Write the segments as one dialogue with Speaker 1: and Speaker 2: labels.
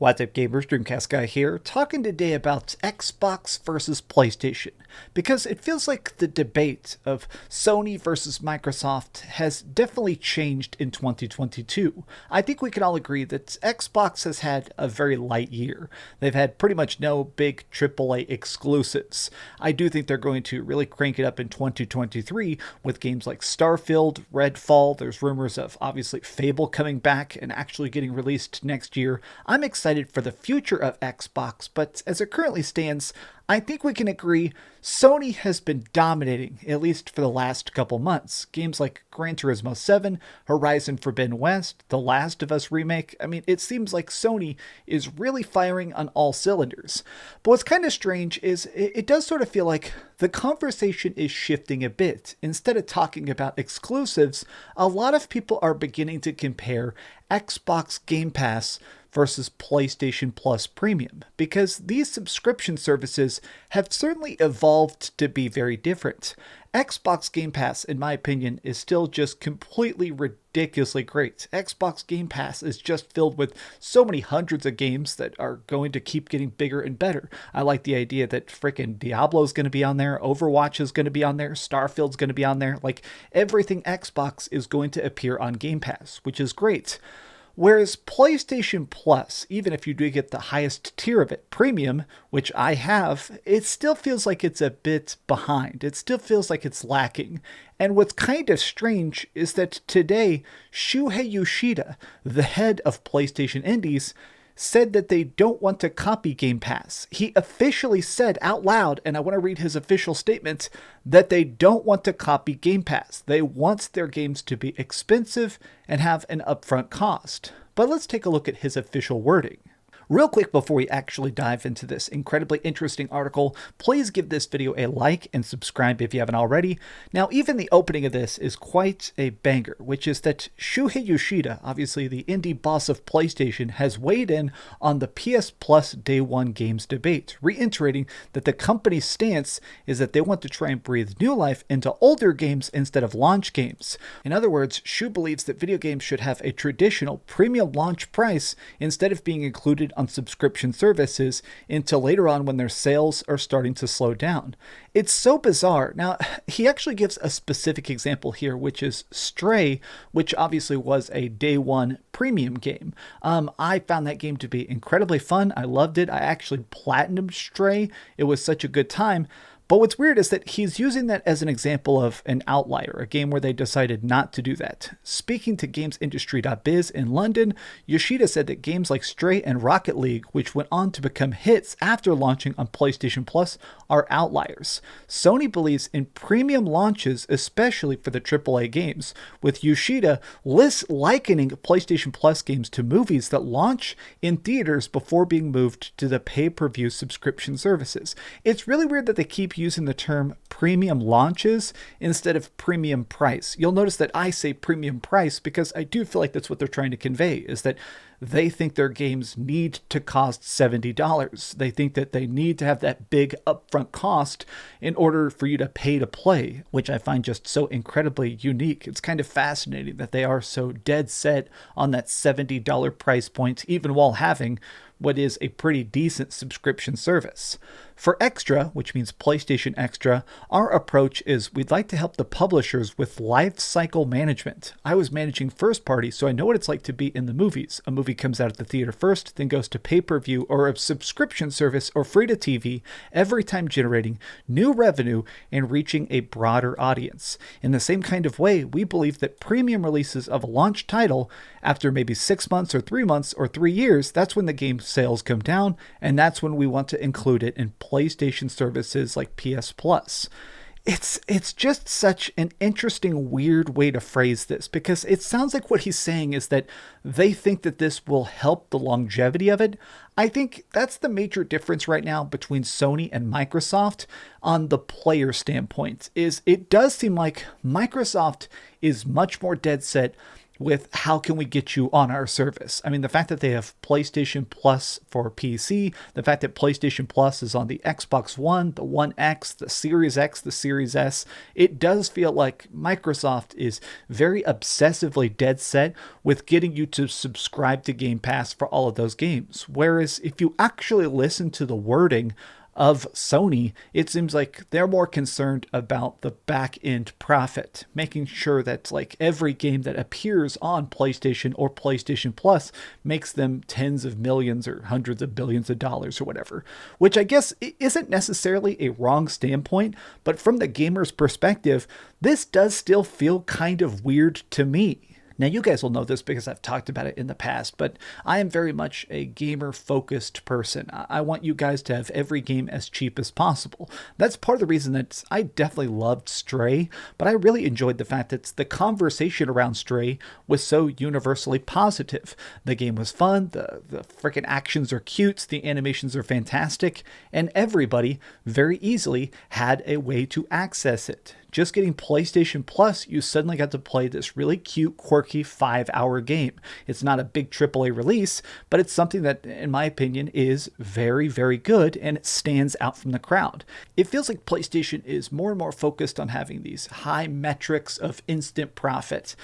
Speaker 1: What's up, gamers? DreamcastGuy here, talking today about Xbox versus PlayStation, because it feels like the debate of Sony versus Microsoft has definitely changed in 2022. I think we can all agree that Xbox has had a very light year. They've had pretty much no big AAA exclusives. I do think they're going to really crank it up in 2023 with games like Starfield, Redfall. There's rumors of obviously Fable coming back and actually getting released next year. I'm excited for the future of Xbox, but as it currently stands, I think we can agree Sony has been dominating, at least for the last couple months. Games like Gran Turismo 7, Horizon Forbidden West, The Last of Us remake, it seems like Sony is really firing on all cylinders. But what's kind of strange is it does sort of feel like the conversation is shifting a bit. Instead of talking about exclusives, a lot of people are beginning to compare Xbox Game Pass versus PlayStation Plus Premium, because these subscription services have certainly evolved to be very different. Xbox Game Pass, in my opinion, is still just completely ridiculously great. Xbox Game Pass is just filled with so many hundreds of games that are going to keep getting bigger and better. I like the idea that frickin' Diablo's going to be on there, Overwatch is going to be on there, Starfield's going to be on there. Like, everything Xbox is going to appear on Game Pass, which is great. Whereas PlayStation Plus, even if you do get the highest tier of it, Premium, which I have, it still feels like it's a bit behind. It still feels like it's lacking. And what's kind of strange is that today, Shuhei Yoshida, the head of PlayStation Indies, said that they don't want to copy Game Pass. He officially said out loud, and I want to read his official statement, that they don't want to copy Game Pass. They want their games to be expensive and have an upfront cost. But let's take a look at his official wording. Real quick before we actually dive into this incredibly interesting article, please give this video a like and subscribe if you haven't already. Now, even the opening of this is quite a banger, which is that Shuhei Yoshida, obviously the indie boss of PlayStation, has weighed in on the PS Plus Day 1 games debate, reiterating that the company's stance is that they want to try and breathe new life into older games instead of launch games. In other words, Shu believes that video games should have a traditional premium launch price instead of being included on subscription services until later on when their sales are starting to slow down. It's so bizarre. Now, he actually gives a specific example here, which is Stray, which obviously was a day one premium game. I found that game to be incredibly fun. I loved it. I actually platinumed Stray. It was such a good time. But what's weird is that he's using that as an example of an outlier, a game where they decided not to do that. Speaking to GamesIndustry.biz in London, Yoshida said that games like Stray and Rocket League, which went on to become hits after launching on PlayStation Plus, are outliers. Sony believes in premium launches, especially for the AAA games, with Yoshida likening PlayStation Plus games to movies that launch in theaters before being moved to the pay-per-view subscription services. It's really weird that they keep using the term premium launches instead of premium price. You'll notice that I say premium price because I do feel like that's what they're trying to convey, is that they think their games need to cost $70. They think that they need to have that big upfront cost in order for you to pay to play, which I find just so incredibly unique. It's kind of fascinating that they are so dead set on that $70 price point, even while having what is a pretty decent subscription service. For Extra, which means PlayStation Extra, our approach is we'd like to help the publishers with lifecycle management. I was managing first party, so I know what it's like to be in the movies. A movie comes out at the theater first, then goes to pay-per-view or a subscription service or free to TV, every time generating new revenue and reaching a broader audience. In the same kind of way, we believe that premium releases of a launch title, after maybe 6 months or 3 months or 3 years, that's when the game sales come down, and that's when we want to include it in PlayStation services like PS Plus. It's just such an interesting, weird way to phrase this, because it sounds like what he's saying is that they think that this will help the longevity of it. I think that's the major difference right now between Sony and Microsoft on the player standpoint, is it does seem like Microsoft is much more dead set with how can we get you on our service. I mean, the fact that they have PlayStation Plus for PC, the fact that PlayStation Plus is on the Xbox One, the One X, the Series X, the Series S, it does feel like Microsoft is very obsessively dead set with getting you to subscribe to Game Pass for all of those games. Whereas if you actually listen to the wording of Sony, it seems like they're more concerned about the back end profit, making sure that like every game that appears on PlayStation or PlayStation Plus makes them tens of millions or hundreds of billions of dollars or whatever, which I guess isn't necessarily a wrong standpoint, but from the gamer's perspective, this does still feel kind of weird to me. Now, you guys will know this because I've talked about it in the past, but I am very much a gamer-focused person. I want you guys to have every game as cheap as possible. That's part of the reason that I definitely loved Stray, but I really enjoyed the fact that the conversation around Stray was so universally positive. The game was fun, the freaking actions are cute, the animations are fantastic, and everybody very easily had a way to access it. Just getting PlayStation Plus, you suddenly got to play this really cute, quirky 5-hour game. It's not a big AAA release, but it's something that, in my opinion, is very, very good and it stands out from the crowd. It feels like PlayStation is more and more focused on having these high metrics of instant profit.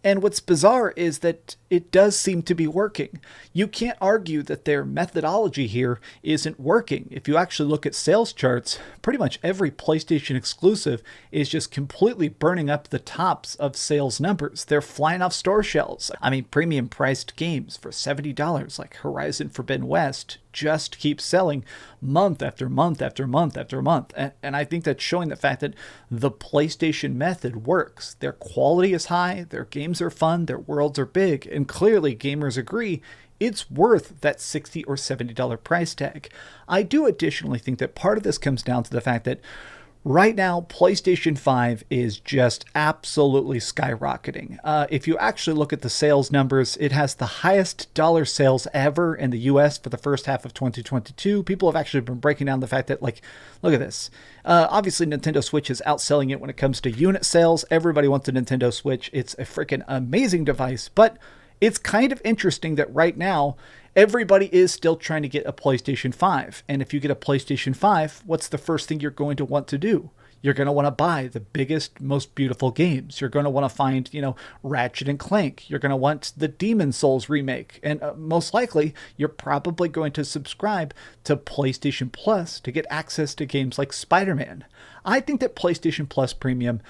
Speaker 1: And what's bizarre is that it does seem to be working. You can't argue that their methodology here isn't working. If you actually look at sales charts, pretty much every PlayStation exclusive is just completely burning up the tops of sales numbers. They're flying off store shelves. I mean, premium priced games for $70 like Horizon Forbidden West just keep selling month after month after month after month. And I think that's showing the fact that the PlayStation method works. Their quality is high, their games are fun, their worlds are big, and clearly gamers agree it's worth that $60 or $70 price tag. I do additionally think that part of this comes down to the fact that right now, PlayStation 5 is just absolutely skyrocketing. If you actually look at the sales numbers, it has the highest dollar sales ever in the US for the first half of 2022. People have actually been breaking down the fact that, like, look at this. Obviously, Nintendo Switch is outselling it when it comes to unit sales. Everybody wants a Nintendo Switch. It's a freaking amazing device, but it's kind of interesting that right now, everybody is still trying to get a PlayStation 5. And if you get a PlayStation 5, what's the first thing you're going to want to do? You're going to want to buy the biggest, most beautiful games. You're going to want to find, Ratchet and Clank. You're going to want the Demon Souls remake. And most likely, you're probably going to subscribe to PlayStation Plus to get access to games like Spider-Man. I think that PlayStation Plus Premium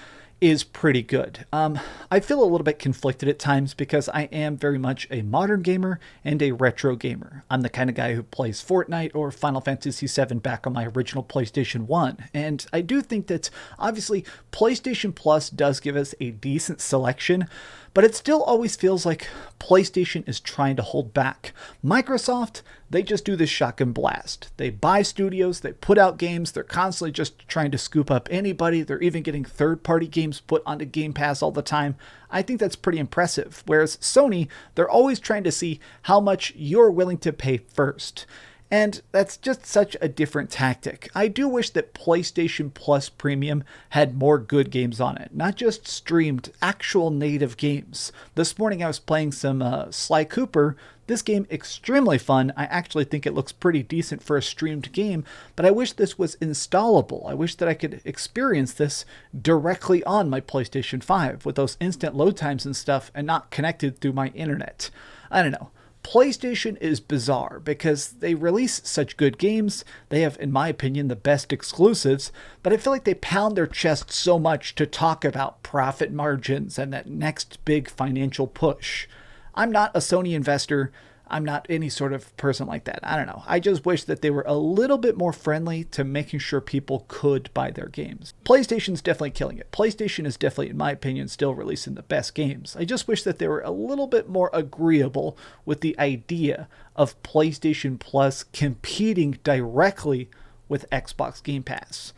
Speaker 1: is pretty good. I feel a little bit conflicted at times because I am very much a modern gamer and a retro gamer. I'm the kind of guy who plays Fortnite or Final Fantasy VII back on my original PlayStation 1. And I do think that obviously PlayStation Plus does give us a decent selection, but it still always feels like PlayStation is trying to hold back. Microsoft, they just do this shotgun blast. They buy studios, they put out games, they're constantly just trying to scoop up anybody. They're even getting third-party games put onto Game Pass all the time. I think that's pretty impressive. Whereas Sony, they're always trying to see how much you're willing to pay first. And that's just such a different tactic. I do wish that PlayStation Plus Premium had more good games on it, not just streamed actual native games. This morning I was playing some Sly Cooper. This game, extremely fun. I actually think it looks pretty decent for a streamed game, but I wish this was installable. I wish that I could experience this directly on my PlayStation 5 with those instant load times and stuff and not connected through my internet. I don't know. PlayStation is bizarre because they release such good games. They have, in my opinion, the best exclusives, but I feel like they pound their chest so much to talk about profit margins and that next big financial push. I'm not a Sony investor. I'm not any sort of person like that. I don't know. I just wish that they were a little bit more friendly to making sure people could buy their games. PlayStation's definitely killing it. PlayStation is definitely, in my opinion, still releasing the best games. I just wish that they were a little bit more agreeable with the idea of PlayStation Plus competing directly with Xbox Game Pass.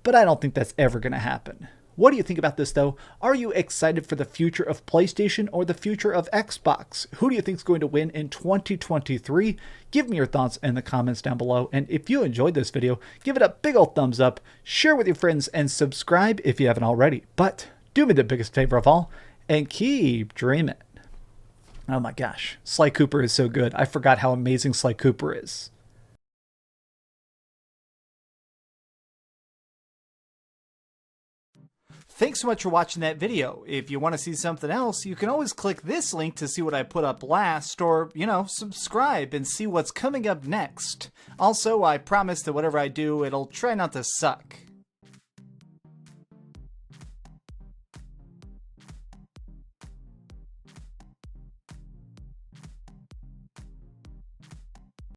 Speaker 1: But I don't think that's ever going to happen. What do you think about this, though? Are you excited for the future of PlayStation or the future of Xbox? Who do you think is going to win in 2023? Give me your thoughts in the comments down below. And if you enjoyed this video, give it a big old thumbs up, share with your friends, and subscribe if you haven't already. But do me the biggest favor of all, and keep dreaming. Oh my gosh, Sly Cooper is so good. I forgot how amazing Sly Cooper is. Thanks so much for watching that video. If you want to see something else, you can always click this link to see what I put up last, or, subscribe and see what's coming up next. Also, I promise that whatever I do, it'll try not to suck.